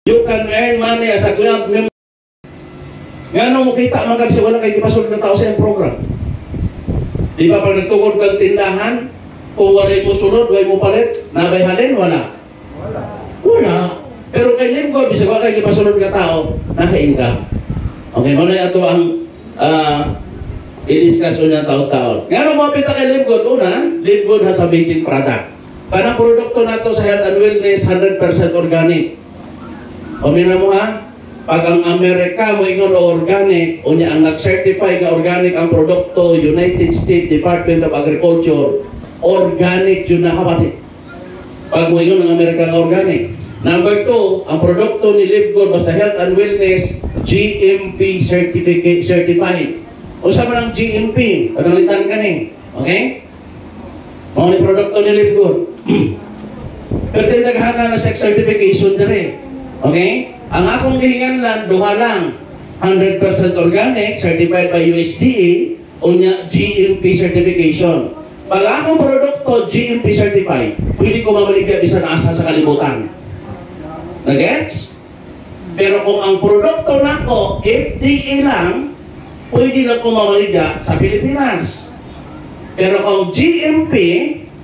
You can earn money as a club member. Nga nung makita mga kabisa, wala kayo ipasulod ng tao sa iyong program. Di ba pag nagtungod kang tindahan, kung wala mo sunod, wala mo palit, nabayhalin, wala. Wala. Pero kay Libgod, bisa wala kayo ipasulod ng tao, naka-income. Okay, muna ito ang i-discuss niya tao-tao. Nga nung mapita kay Libgod, una, Libgod has a amazing product. Parang produkto na ito sa health and wellness, 100% organic. O mina mo ha, pag ang Amerika mo ingon o organic, o niya ang nag-certify nga organic ang produkto, United States Department of Agriculture, organic yun na kapatid. Pag mo ingon ang Amerika nga organic. Number 2, ang produkto ni Libgod, basta health and wellness, GMP certified. O sa mga ng GMP, panalitan ka ni. Okay? Mga ni produkto ni Libgod. Pero tinaghanan na sex certification din. Okay? Ang akong gihingan lang, duha lang. 100% organic, certified by USDA, o niya GMP certification. Pag akong produkto, GMP certified, pwede ko mamaligya bisan asa sa kalibutan. Nagets? Pero kung ang produkto nako, FDA lang, pwede lang ko mamaligya sa Pilipinas. Pero kung GMP,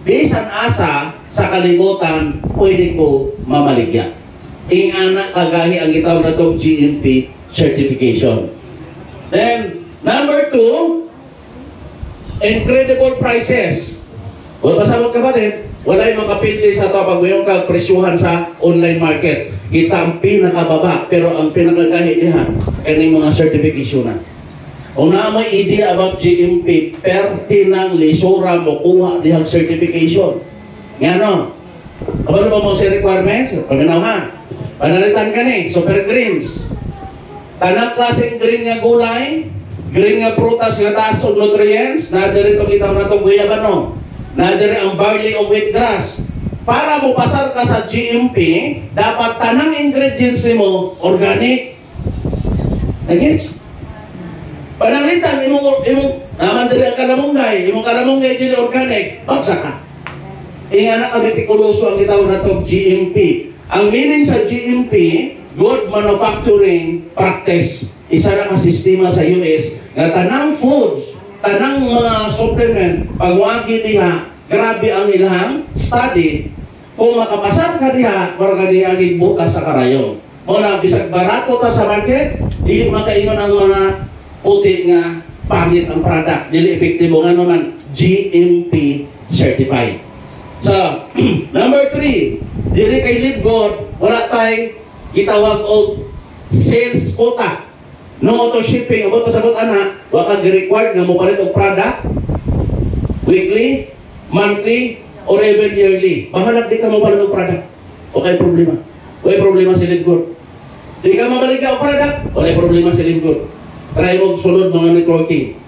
bisan asa sa kalibutan, pwede ko mamaligya. Anak kagahi ang gitawag na itong GMP certification. Then, number 2, incredible prices. Wala pasabot kapatid, wala yung makapildi sa ito pag mayroong kapresyuhan sa online market. Kita ang pinakababa, pero ang pinakagahi niya, kaning mga certification na. Kung na may idea about GMP, pertinang lisura mo kuha dihang certification. Nga no? Kapag ba mo sa requirements? Paganaw ha? Panalitan ka ni, super greens. Tanang klaseng green nga gulay, green nga prutas nga taas o nutrients, nadiri itong itaw na itong guyabano, nadiri ang barley o wheatgrass. Para mo pasar ka sa GMP, dapat tanang ingredients mo organic. Nagets? Panalitan, naman diri ang kalamunggay, imong kalamunggay dili organic, bagsak ka. Ingana kami tikuloso ang gitawag na itong GMP. Ang meaning sa GMP, Good Manufacturing Practice. Isa na ka sistema sa US nga tanang foods, tanang mga supplement, pag-wagi diha, grabe ang ilang study. Kung makapasar ka diha, para ka diha bukas sa karayon. Muna, bisag barato ta sa market, hindi makaingon ang mga puti nga pangit ang product. Dili epektibo nga naman, GMP certified. So, number 3, dili kay Libgod, wala tayong gitawag og sales quota. No auto shipping, abot pasabot ana, wala kang required nga mo palit og product weekly, monthly, or even yearly. Bahala di ka mo palit og product. Okay problema. Wala problema si Libgod. Di ka mabalik og product, wala problema si Libgod. Try mo sulod mga networking.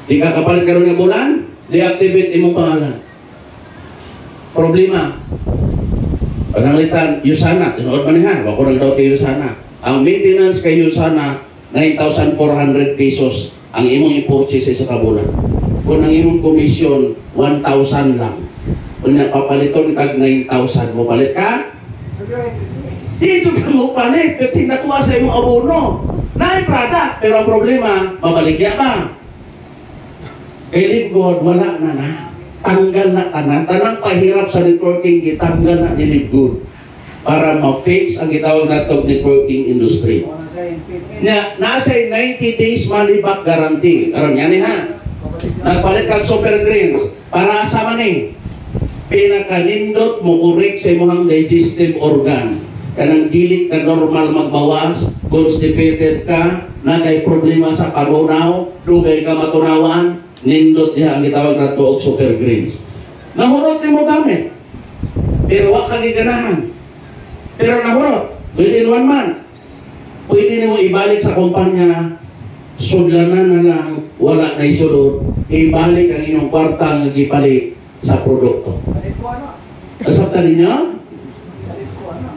Di ka kapalit karon nga bulan, deactivate imong pangalan. Problema. Panalitan, Usana, tinood manihan, wako nang daw kay Usana. Ang maintenance kay Usana, 9,400 pesos ang imong i-purchase sa kabulan. Kung ang imong commission, 1,000 lang. Kung napapaliton kag 9,000, mo palit ka? Dito ka mo palit, pero tinakuha sa imong abono. Na product, pero ang problema, mabaligya ba? Kay Libgod, wala na. Tanggal na tanang pahirap sa networking, gitanggal na ni Libgod para ma-fix ang gitawag na itong networking industry. Nasa 90 days money back guarantee. Karon yan ha. Nagpalit kang super greens para sa maning pinakanindot mo correct sa imong digestive organ. Kanang dili ka normal magbawas, constipated ka, na kay problema sa kalunaw, dugay ka matunawan, nindot niya ang gitawag na tuog super greens. Nahurot mo gamit. Pero wak ka ganahan. Pero nahurot. Within 1 month. Pwede mo ibalik sa kumpanya, sudlanan na lang, wala na isulod, ibalik ang inyong kwarta nga gipalit sa produkto. Kasabta ninyo?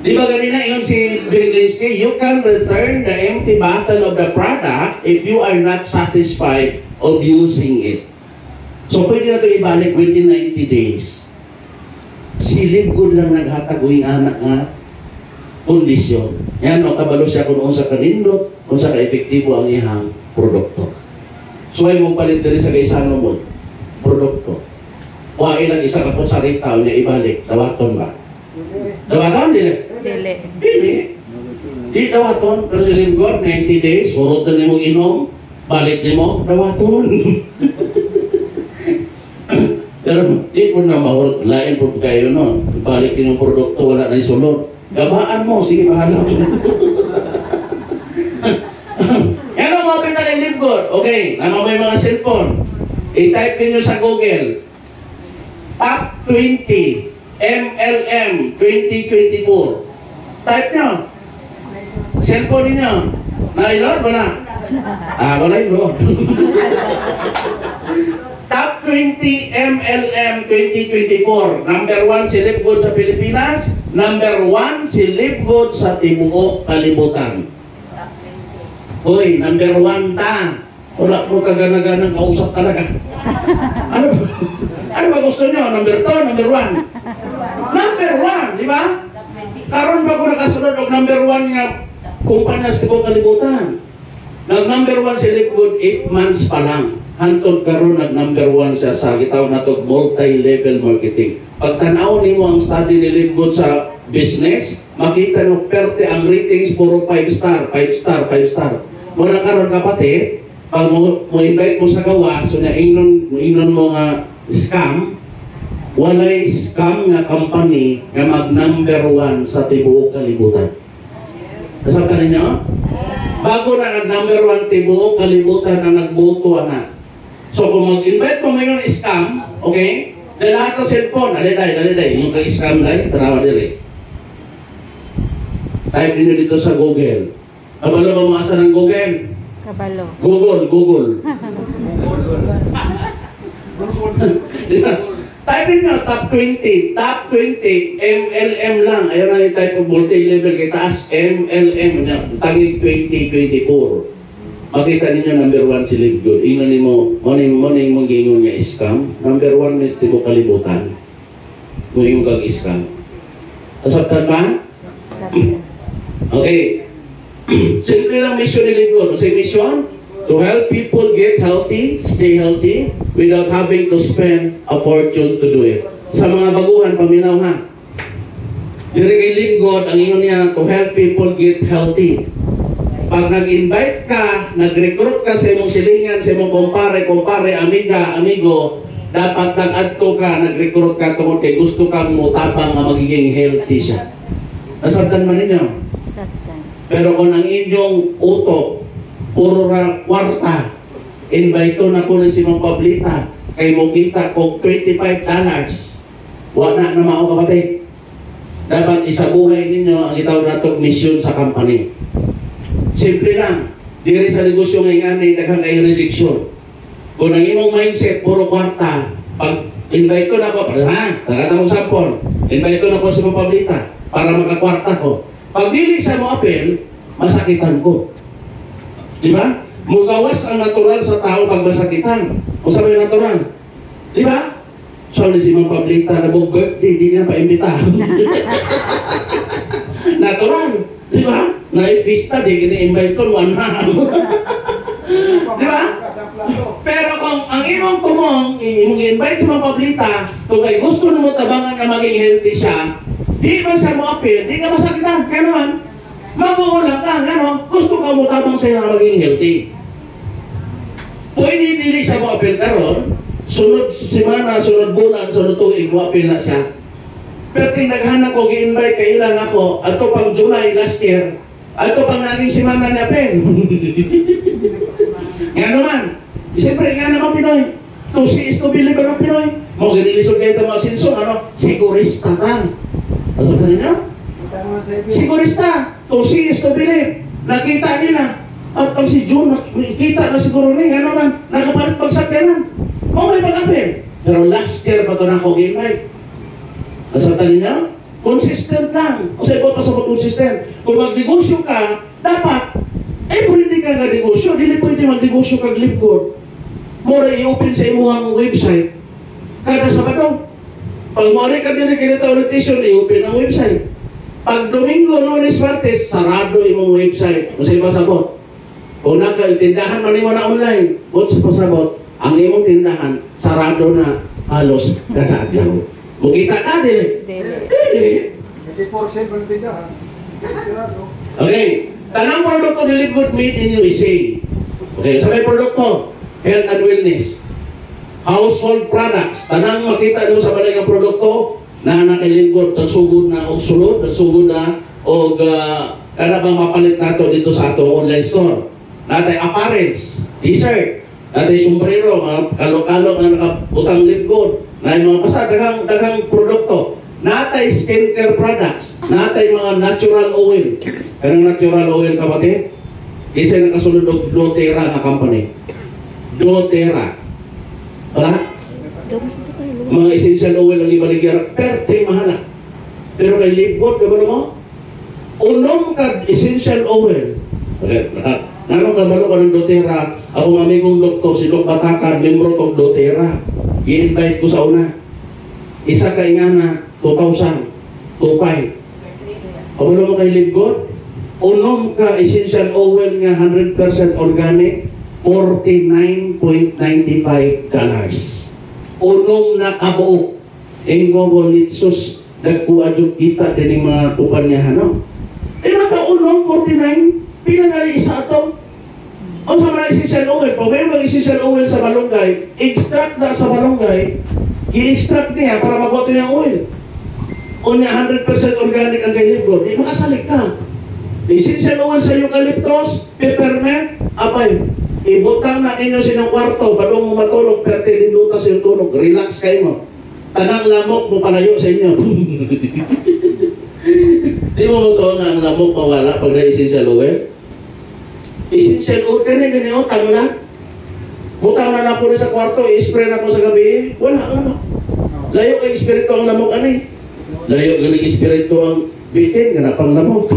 Di ba ganina yun si Berlinski, you can return the empty bottle of the product if you are not satisfied of using it. So pwede na ito ibalik within 90 days. Si Libgod lang naghatag uwing anak nga. kondisyon. Yan, makabalo siya kung sa kanindot, kung sa ka-efektibo ang iyang produkto. So, ay mong palit din sa kaisano mo, produkto. Kuha ilang isa ka po sa retail niya ibalik, dawaton ba? Dawaton, dili? Dili. Dili. Di dawaton, pero sa lingkod, 90 days, hurot na mong inom, balik ni mo, dawaton. Pero di po na mahurot, lain po kayo no, balik yung produkto, wala na isulod. Gabaan mo, sige bahala. Yan ang mga pinta kay lingkod. Okay, naman mo yung mga cellphone. I-type niyo sa Google, Top 20 MLM 2024. Type nyo. Cellphone ninyo. Na-load? Wala? Wala yun. Top 20 MLM 2024. Number 1 si Livegood sa Pilipinas. Number 1 si Livegood sa tibuok kalibutan. Uy, number 1 ta. Wala mo kagana-ganang kausap talaga. Ano ba gusto nyo? Number 2, number 1? Number 1, di ba? Karon ba ko nakasunod og number 1 nga kumpanya sa tibuok kalibutan? Nag-number 1 si Livegood 8 months pa lang. Hantod karon nag-number 1 siya sa gitawag nato multi-level marketing. Pag tanaw nimo ang study ni Livegood sa business, makita mo perte ang ratings puro 5 star, 5 star, 5 star. Muna karon kapatid, pag mo invite mo sa gawa, so na ingnon mo nga scam, walay scam nga company nga mag-number 1 sa tibuok kalibutan. Nasabtan ninyo? Bago na nag-number 1 tibuok kalibutan na nagboto na. So kung mag-invite mo ngayon scam, okay? Dahil lahat ng cellphone, dali, yung kag-scam dahil, tarawa dili. Type niyo dito sa Google. Kabalo ba mga asa ng Google? Kabalo. Google. Type niyo, top 20 MLM lang. Ayun na yung type of multi-level kay taas, MLM niya, tagig 2024. Makita ninyo number 1 si Livegood. Ino ni mo, morning mong gingon niya scam. Number 1 is tibo kalibutan. Kung yung kag-scam. Kasabtan ba? Okay. Simple lang mission ni Livegood. Sa mission, to help people get healthy, stay healthy, without having to spend a fortune to do it. Sa mga baguhan, paminaw ha. Dire kay Livegood, ang ingon niya, to help people get healthy. Pag nag-invite ka, nag-recruit ka sa imong silingan, sa imong kumpare, amiga, amigo, dapat nag-adto ka, nag-recruit ka tungkol kay gusto kang mutabang na magiging healthy siya. Nasabtan man ninyo? Sabtan. Pero kung ang inyong utok, puro ra kwarta, invite na ko si Mang Pablita, kay mo kita kong $25. Wala na mao kapatid. Dapat isabuhay ninyo ang itawag natong mission sa company. Simple lang. Diri sa negosyo ngayon ay daghang kay rejection. Kung ang imong mindset, puro kwarta, pag invite ko na ako, nakata mong sampol, invite ko na ako sa Mang Pablita para makakwarta ko. Pag dili sa mo apel, masakitan ko. Di ba? Mugawas ang natural sa tao pag masakitan. Kung sabi natural. Di ba? So, si Mang Pablita na mong birthday, di na pa-imbita. Natural. Di ba? Na-pista, di gini-invite ko, one ham. Di ba? Pero kung ang imong tumong, i-invite sa Mang Pablita, kung ay gusto na mo tabangan na maging healthy siya, di ba siya mo appeal, di ka masakitan. Kaya naman, mabuulang ka, ano? Gusto ka mo tabang sa'yo na maging healthy. Pwede dili siya mo appeal karon, sunod semana, sunod bulan, sunod tuig, mo appeal na siya. Pero tinaghanap ko, gi-invite kay ilan ako, ato pang July last year, ato pang naging semana na appeal. Nga naman, siyempre nga naman Pinoy, to see is to believe ng Pinoy. Mo ginilisod kayo ito mga sinso, ano? Sigurista ka. Masabi niyo? Sigurista, to see is to believe. Nakita nila. At ang si June, nakita na siguro niya, ano man, nakapalit pagsakyanan. Mo may pag-apel. Pero last year pa ito na ako gi-invite. Masabi niyo? Consistent lang. Kasi ito ka sa consistent. Kung mag-negosyo ka, dapat, pwede ka nga-negosyo. Dili pwede mag-negosyo kag Livegood. Mora i-open sa imuhang website. Kada Sabado. Pag mora ka din kinita orientation, i-open ang website. Pag Domingo, Lunes, Martes, sarado imong website. Kung sa'yo pasabot. Kung tindahan man mo na online, kung sa pasabot, ang imong tindahan, sarado na halos kadadaw. Mugita ka, dili? Dili. Hindi for sale ng tindahan. Okay. Tanang produkto ni Live Good made in USA. Okay. Sabay produkto, health and wellness. Household products. Tanang makita nyo sa balay ng produkto na nakilingkod, nagsugod na o sulod, nagsugod na o kana bang mapalit nato dito sa ato online store. Natay apparels, t-shirt, natay sombrero, mga kalok-kalok na nakabutang Live Good, na mga basta, daghang produkto. Natay skincare products, natay mga natural oil. Kanang natural oil, kapatid? Isa yung nakasunod ng doTERRA na company. doTERRA. Wala? Mga essential oil ang ibaligyan, perte mahala. Pero kay Live Good, gabalo mo? Unong ka essential oil. Okay, nanong kabalo ka ng doTERRA, akong amigong doktor, si Doc Batakan, membro ng doTERRA. I-invite ko sa una. Isa ka ingana, 2,000, 2,500. Kabalo mo kay Live Good? Unong ka essential oil nga 100% organic, $49.95. Unong nakabuok. Ingo ko litsus, nagkuadyo kita din mga tupan niya, no? Maka-unong 49, pila na isa ito. O sa mga essential oil, pag may mga essential oil sa malunggay, extract na sa malunggay, i-extract niya para magoto yung oil. O niya 100% organic ang galibro, di makasalik ka. Essential oil sa eucalyptus, peppermint, apay. Ibutang na ninyo sinong kwarto, balong mo matulog, pero tilinduta sa yung tulog, relax kayo mo. Tanang lamok mo palayo sa inyo. Di mo mo to na ang lamok mawala pag na-essential oil? Essential oil, gani o, tangla. Butang na ako sa kwarto, i-spray na ako sa gabi, wala ang lamok. Layo kay espiritu ang lamok, anay. Layo galing espiritu ang bitin, ganapang lamok.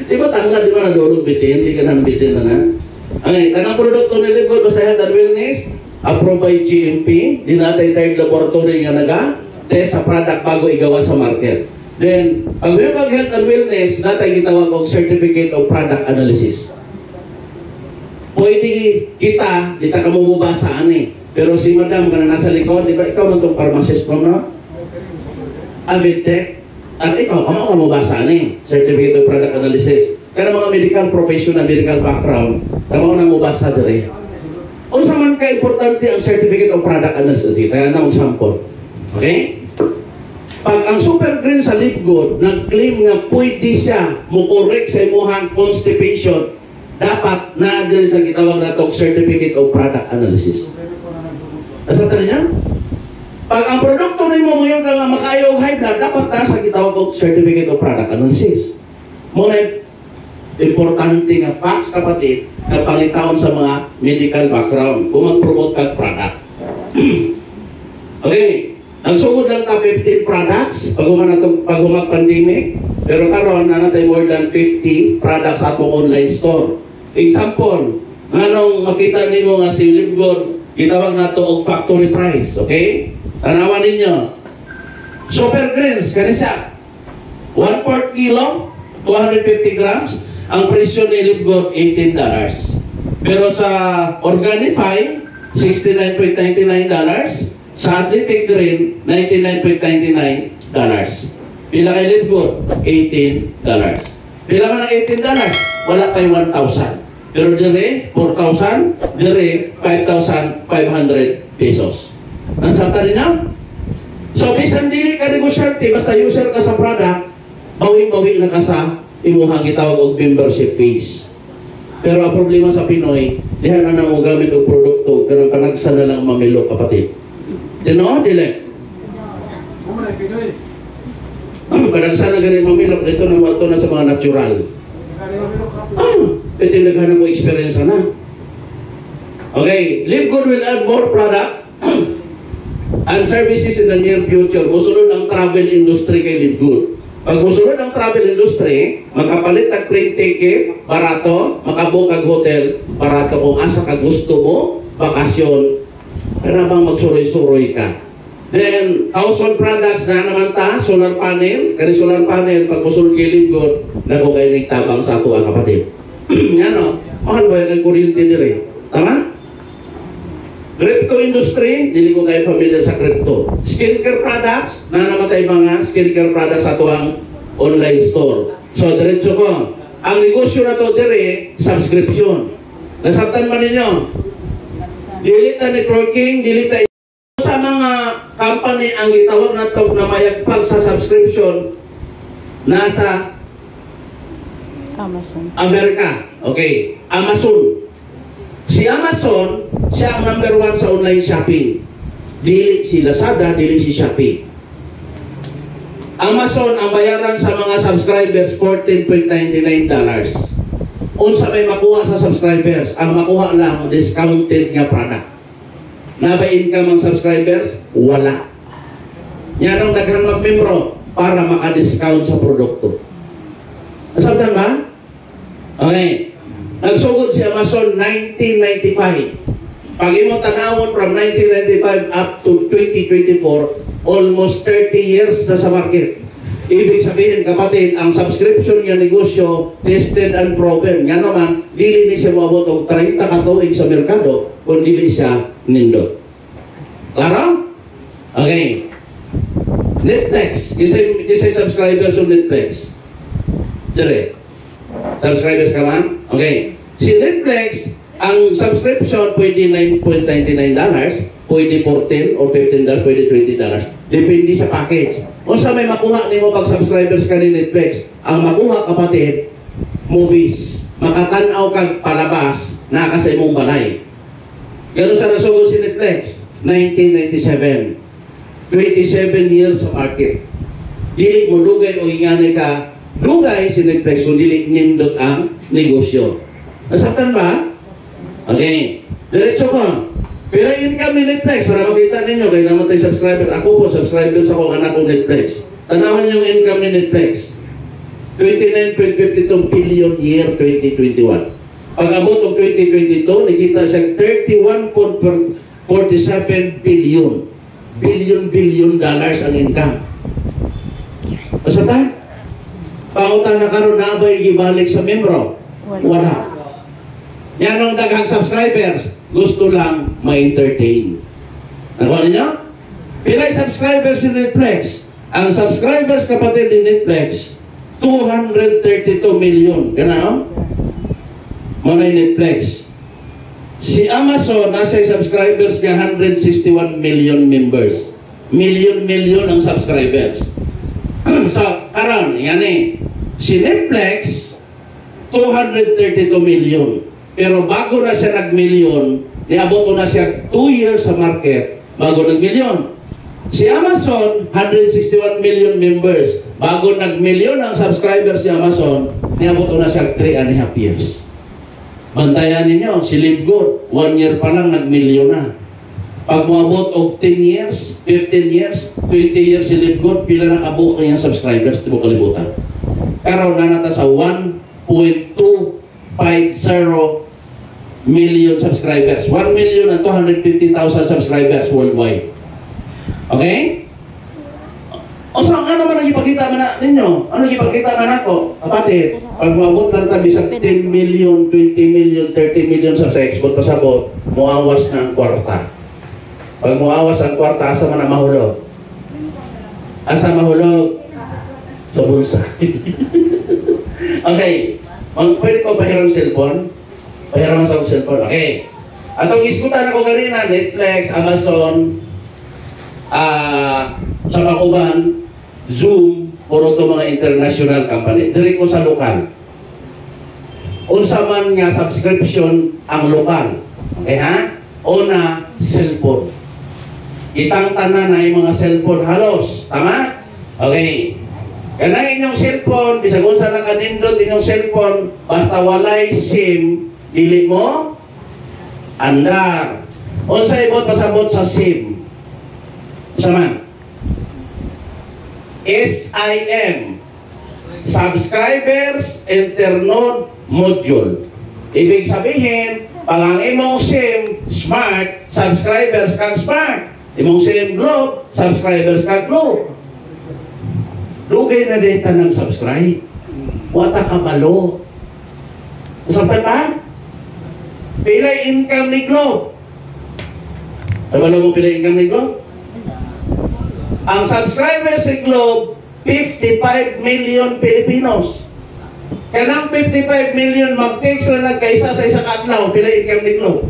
Di ba tangla, di ba nadulog bitin? Di ka nang bitin na na. Okay, tanang produkto ni Live Good, basta health and wellness, approved by GMP, di natin tayo laboratory nga naga-test sa product bago igawa sa market. Then, pag may health and wellness, natin gitawag og certificate of product analysis. Pwede kita, di ta ka mumubasa ani. Pero si madam, ka na nasa likod, di ba ikaw man itong pharmacist mo, no? Abitek. At ikaw, kamo ka mabasa ni Certificate of Product Analysis. Pero mga medical professional, medical background, kamo na mabasa diri. O sa man ka-importante ang Certificate of Product Analysis, kaya na mong sample. Okay? Pag ang Super Green sa Live Good, nag-claim nga pwede siya mo-correct sa imuhang constipation, dapat na-agree sa gitawag na itong Certificate of Product Analysis. Nasa tayo niya? Pag ang produkto na mo ngayon ka nga makayo high blood, dapat sa gitawag og Certificate of Product Analysis. Muna importante nga facts, kapatid, na pangitaon sa mga medical background kung mag-promote kag product. Okay, ang sugod lang ta 15 products pag pandemic, pero karon na natin more than 50 products sa atong online store. Example, anong makita nimo nga si Live Good, gitawag nato og factory price, okay? Tanawan ninyo. Super Greens, kanisa. 1/4 kilo, 250 grams. Ang presyo ni Live Good, $18. Pero sa Organifi, $69.99. Sa Athletic Green, $99.99. Pila kay Live Good? $18. Pila man ang $18? Wala pa'y 1,000. Pero dire, 4,000. Dire, 5,500 pesos. Nasabta rin na? So, bisan dili ka negosyante, basta user ka sa product, bawi-bawi na ka sa imuhang gitawag og membership fees. Pero ang problema sa Pinoy, dihan na nang gamit og produkto, pero panagsa na lang mamilo, kapatid. Dino, dili? Ano na Pinoy? Panagsa na ganit mamilo, dito na mato na sa mga natural. Ito yung naghanap mo experience na. Okay, Live Good will add more products and services in the near future. Musunod ang travel industry kay Live Good. Pag musunod ang travel industry, makapalit ang plane ticket, barato, makabook ang hotel, barato kung asa ka gusto mo, bakasyon, para bang magsuroy-suroy ka. Then, household products na naman ta, solar panel. Kani solar panel, pag musul kilid ko, naku kayo nagtabang sa ato ang kapatid. Yan o, mahal ba yung kuryente dire? Tama? Crypto industry, dili ko kayo familiar sa crypto. Skincare products, na naman tayo mga skincare products sa ato ang online store. So, diretso ko. Ang negosyo na to dire, subscription. Nasabtan ba ninyo? Dilita networking, dilita sa mga company ang itawag na to na mayagpag sa subscription nasa Amazon. Amerika. Okay. Amazon. Si Amazon, siya ang number 1 sa online shopping. Dili si Lazada, dili si Shopee. Amazon, ang bayaran sa mga subscribers, $14.99. Unsa may makuha sa subscribers? Ang makuha lang, discounted nga product. Naba-income ang subscribers? Wala. Yan ang daghang mag-membro para maka-discount sa produkto. Nasabtan ba? Okay. Nagsugod si Amazon 1995. Pag imo tanawon from 1995 up to 2024, almost 30 years na sa market. Ibig sabihin, kapatid, ang subscription nga negosyo, tested and proven. Nga naman, dili ni siya mabot og 30 katuig sa merkado, kung dili siya nindot. Klaro? Okay. Netflix. Kisay subscribers of Netflix. Dire. Subscribers ka man? Okay. Si Netflix, ang subscription pwede $9.99, pwede $14 or $15, pwede $20. Depende sa package. O sa may makuha nimo pag subscribers ka ni Netflix, ang makuha, kapatid, movies. Makatanaw kang palabas na sa imong balay. Ganun sa nasugod si Netflix, 1997. 27 years sa market. Dili mo dugay o ingani ka, dugay si Netflix kung dili nindot ang negosyo. Nasaktan ba? Okay. Diretso ko. Pero income ni Netflix, para makita ninyo, kayo naman tayo subscriber. Ako po, subscribers ako, anak ko Netflix. Tanawan niyo yung income ni Netflix. 29.52 billion year 2021. Pag abot ng 2022, nakita siyang 31.47 billion. Billion dollars ang income. Basta tayo? Pauta na karoon na ba yung ibalik sa membro? Wala. Yan ang daghang subscribers. Gusto lang ma-entertain. Nakuha ninyo? Pilay subscribers ni Netflix. Ang subscribers, kapatid, ni Netflix, 232 million. Gana, Manay Netflix. Si Amazon, nasa subscribers niya 161 million members. Million ang subscribers. So, karon, yan eh. Si Netflix, 232 million. Pero bago na siya nag-million, niabot na siya 2 years sa market, bago nag-million. Si Amazon, 161 million members. Bago nag-million ang subscribers si Amazon, niabot na siya 3.5 years. Bantayan ninyo, si Libgood, 1 year pa lang nag-million na. Pag moabot og 10 years, 15 years, 20 years si Libgood, pila na kabuok kanyang subscribers, di mo kalibutan. Karaw na nata sa 1.250 million subscribers. 1,250,000 subscribers worldwide. Okay? O saan nga naman ang ipagkita na ninyo? Ano ipagkita na nako? Kapatid, pag maabot lang tabi sa 10 million, 20 million, 30 million subscribers, kung pasabot, muawas na ang kwarta. Pag muawas ang kwarta, asa man ang mahulog? Asa mahulog? Sa bulsa. Okay. Pwede ko pahiram cellphone? Pahiram sa cellphone. Okay. Atong iskutan ako ganina, Netflix, Amazon, sa Makuban, Zoom, puro to mga international company. Diri ko sa lokal. Unsa man nga subscription ang lokal. Okay ha? Una, cellphone. Itang tanan na yung mga cellphone halos. Tama? Okay. Kanang inyong cellphone, bisag unsa na kanindot inyong cellphone, basta walay SIM, dili mo andar. Unsa ibot pasabot sa SIM? Unsa man? SIM. Subscribers Internode Module. Ibig sabihin, pag ang imong SIM smart, subscribers kang smart. Imong CM Globe, subscribers ka Globe. Dugay na data ng subscribe. Wata ka malo. Sampai pa? Pilay income ni Globe. Sabalo mo pilay income ni Globe? Ang subscribers ni Globe, 55 million Filipinos. Kanang 55 million mag-takes na nagkaisa sa isang adlaw, pilay income ni Globe.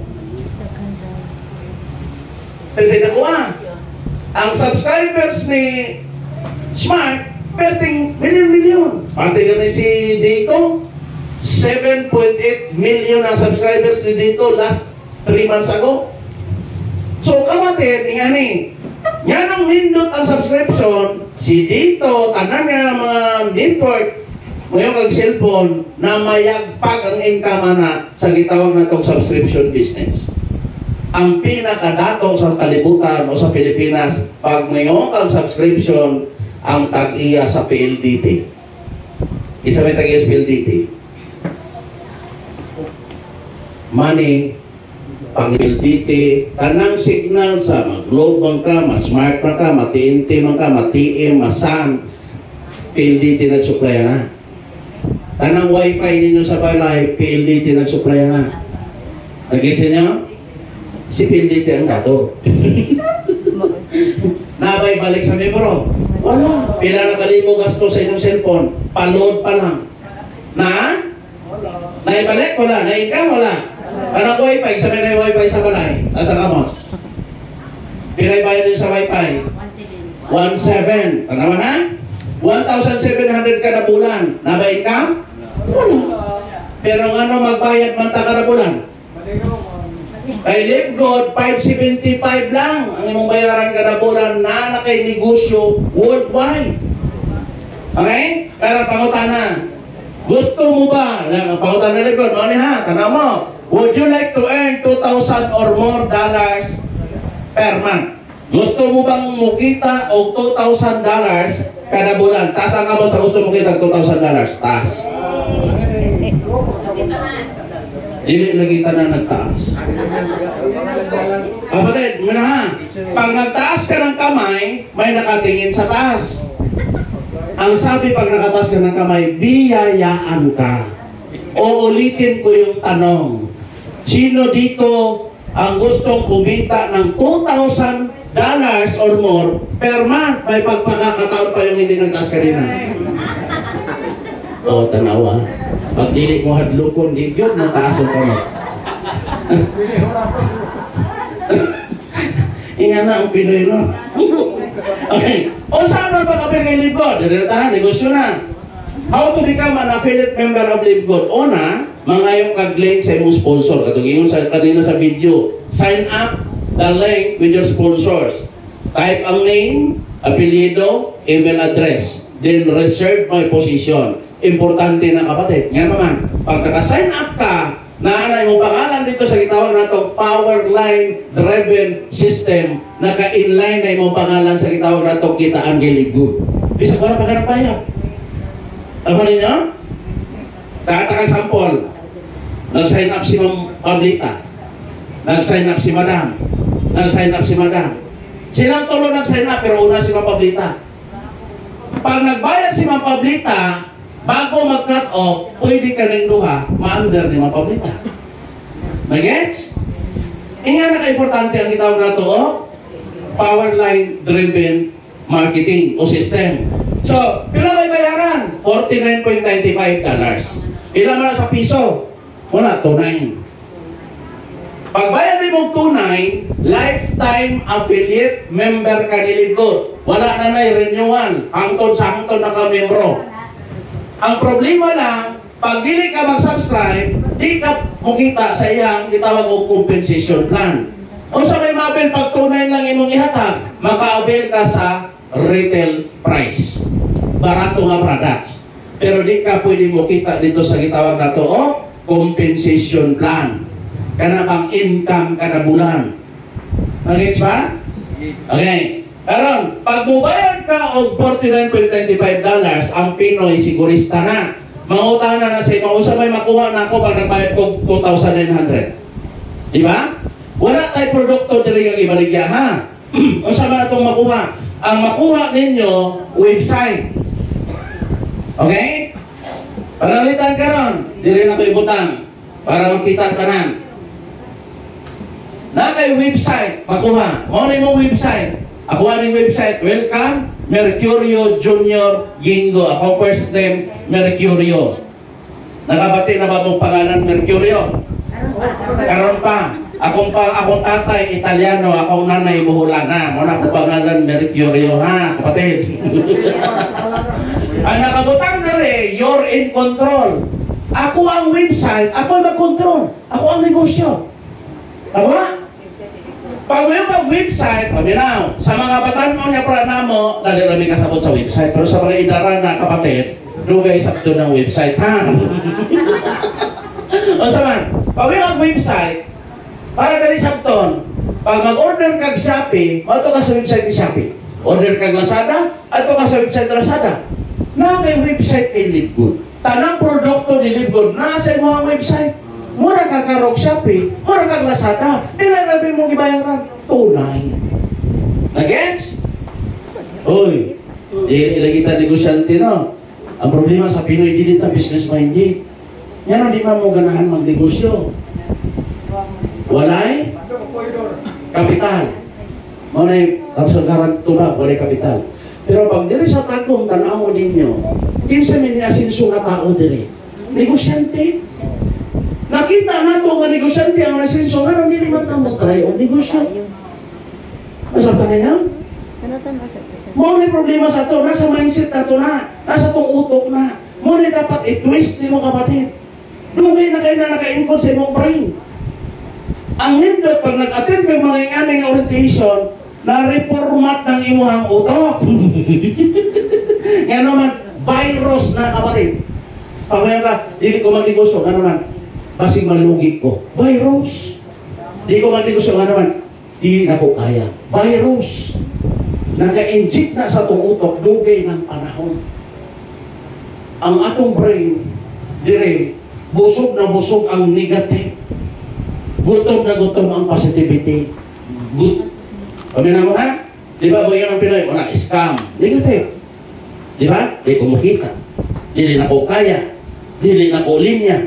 Pwede na ko ang subscribers ni Smart, perting million. Pati ka na si Dito, 7.8 million ang subscribers ni Dito last 3 months ago. So, kamatid, ingani, yan ang nindot ang subscription, si Dito, tanan nga mga network, ngayon ang cellphone, na mayagpag ang income na sa gitawag na itong subscription business. Ang pinakadato sa kalibutan o sa Pilipinas, pag ngayon ang subscription, ang tag-iya sa PLDT. Isa may tag-iya sa PLDT. Money, pang PLDT, tanang signal sa Globe man ka, Smart man ka, TNT man ka, TM, Sun, PLDT nagsuplaya na. Tanang wifi ninyo sa balay, PLDT nagsuplaya na. Nagising niyo? Si PLDT ang dato. Nabay balik sa membro. Wala. Pila na kalibo gasto sa inyong cellphone. Paload pa lang. Na? Naibalik? Wala. Na-income? Wala. Anong wifi? Sabi na yung wifi sa balay. Asa ka mo? Pila bayad din sa wifi? 1,700. Ano naman ha? 1,700 kada bulan. Nabay income? Wala. Pero ano magbayad man ta kada bulan? Kay LiveGood, 575 lang ang imong bayaran kada bulan na kay negosyo worldwide. Okay? Pero pangutana, gusto mo ba, pangutana na LiveGood, ano ha, tanaw mo, would you like to earn 2,000 or more dollars per month? Gusto mo bang mukita o $2,000 kada bulan? Taas ang kamot sa gusto mukita $2,000. Taas. Dili lagi na nagtaas. Kapatid, muna ha. Pag nagtaas ka ng kamay, may nakatingin sa taas. Ang sabi pag nakataas ka ng kamay, biyayaan ka. O ulitin ko yung tanong. Sino dito ang gustong kumita ng $2,000 or more per month? May pagpakakataon pa yung hindi nagtaas ka rin. O, tanawa. Pag dili mo hadlukon, di yun, nataasan ko mo. Inga na ang Pinoy, no? Okay. O, saan ba kami kay LiveGood? Diretahan, negosyo na. How to become an affiliate member of LiveGood? Una, mga yung kag-link sa imong sponsor. Katong yung kanina sa video. Sign up the link with your sponsors. Type ang name, apelyido, email address. Then reserve my position. Importante na kapatid. Nga naman, pag naka-sign up ka, naanay mong pangalan dito sa gitawag na itong Powerline Driven System, naka-inline na yung pangalan sa gitawag na itong Kitaan kay LiveGood. Bisa ko na pagkanapaya. Alam niyo? Takataka sample. Nag-sign up si Ma'am Pablita. Nag-sign up si Madam. Nag-sign up si Madam. Silang tulo nag-sign up, pero una si Ma'am Pablita. Pag nagbayad si Ma'am Pablita, bago mag-cut off, pwede ka ng duha, ma-under ni Ma'am Pablita. Nag-gets? Nga naka-importante ang itawag na ito, Powerline Driven Marketing o System. So, pila may bayaran? $49.95. Pila man sa piso? Wala, tunay. Pagbayad mo tunay, lifetime affiliate member ka ni LiveGood. Wala na renewal. Hangtod sa hangtod na ka-membro. Ang problema lang, pag dili ka mag-subscribe, di ka mukita sa iyang itawag o compensation plan. O sa may mabil, pag tunay lang imong ihatag, maka-avail ka sa retail price. Barato nga products. Pero di ka pwede mukita dito sa gitawag na to, compensation plan. Kana bang income kada bulan. Nagets ba? Okay. Karon, pag mubayad ka og $49.95, ang Pinoy sigurista na. Mangutana na sa imo, usa may makuha na ako pag nagbayad ko 2,900. Di ba? Wala tay produkto diri nga ibaligya ha. O sa mga itong makuha? Ang makuha ninyo, website. Okay? Panalitan ka ron, di rin ako ibutang para makita ka na. Na kay website, makuha. Muna mo website. Ako ang website, welcome, Mercurio Junior Gingo. Ako first name, Mercurio. Nakabati na ba mong pangalan Mercurio? Karon pa. Akong tatay, Italiano, akong nanay, Buholana. Muna ko pangalan Mercurio, ha, kapatid. Ang nakabutang na rin, you're in control. Ako ang website, ako mag-control. Ako ang negosyo. Ako pag may mga website, paminaw, sa mga batan-o niya prana mo, dali rami kasabot sa website. Pero sa mga idara na kapatid, dugay sakto ng website, ha? O saman, pag may mga website, para dali sakton, pag mag-order kag Shopee, mato ka sa website ni Shopee. Order kag Lazada, ato ka sa website ni Lazada. Na may website kay Livegood. Tanang produkto ni Livegood, nasa mga website. Mura ka karog Shopee, mura ka Lazada, nilalabing mong ibayaran, tunay. Nag-gets? Uy, di kita negosyante, no? Ang problema sa Pinoy, di dito business-minded. Yan di man mo ganahan magnegosyo. Walay kapital. Walay kasagaran tulad, walay kapital. Pero pag dili sa takong tanaw ninyo, kinsa may asinso na tao dili. Negosyante. Nakita na ito nga negosyante ang asinso nga, hindi naman mo try o negosyo. Nasabtan niya? Mo may problema sa ito, nasa mindset na ito na, nasa itong utok na. Mo na dapat i-twist ni mo kapatid. Dugay na kayo na naka-incode sa imong brain. Ang nindot, pag nag-attend kayo mga inganing orientation, na-reformat ng imuhang utok. Nga naman, virus na kapatid. Pagmaya ka, hindi ko magnegosyo, nga naman, basig malugi ko. Virus. Hindi ko magnegosyo, nga naman, hindi na ko kaya. Virus. Naka-inject na sa itong utok, dugay ng panahon. Ang atong brain, dire, busog na busog ang negative. Gutom na gutom ang positivity. Pamina mo, ha? Di ba, mo yun ang Pinoy? Wala, scam. Negative. Di ba? Di ko makita. Dili na ko kaya. Dili na ko linya.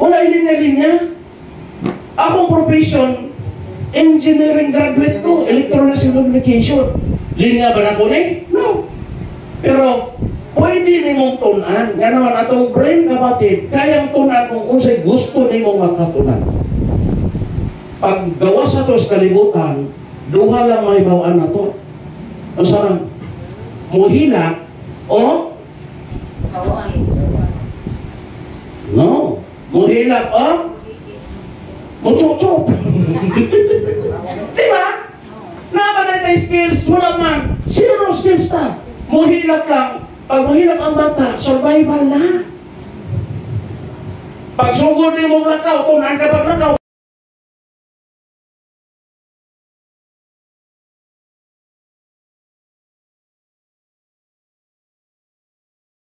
Wala linya-linya. Akong profession, engineering graduate ko, electronics and communication. Linya ba na ko ni? No. Pero, pwede ni mong tunan. Nga naman, atong brain kapatid, kayang tunan kung unsay gusto ni mong makatunan. Pag gawa sa to sa kalibutan, duha lang may bawaan na to. Ang sarang, muhila o? No. Muhila o? Muchuchup. Diba? Naman na skills, wala man. Zero skills ta. Muhilak lang. Pag muhilak ang bata, survival na. Pag sugod ni mong lakaw, tunan ka pag lakaw,